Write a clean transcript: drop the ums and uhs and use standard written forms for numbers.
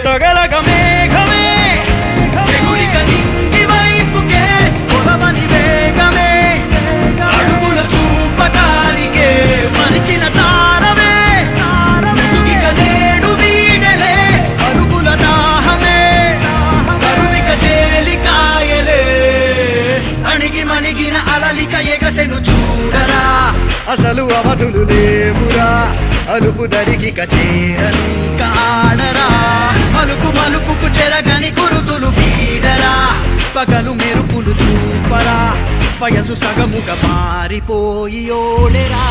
తగలగ మేఘమే ఎగురిక నింగి వైపుకే పొలవని వేగమే అడుగుల చూపటానికే మరిచిన తారమే ముసుగిక నేడు వీడలే అరుగుల దాహమే కరువిక తేలికాయలే అణిగి మణిగిన అలలిక ఎగసెను చూడరా అసలు అవధులు లేవురా అలుపు దరికి చేరని కాడరా మలుపు మలుపుకు చెరగని కురుతులు వీడరా పగలు మెరుపులు చూపరా వయసు సగముగా మారిపోయి ఓడెరా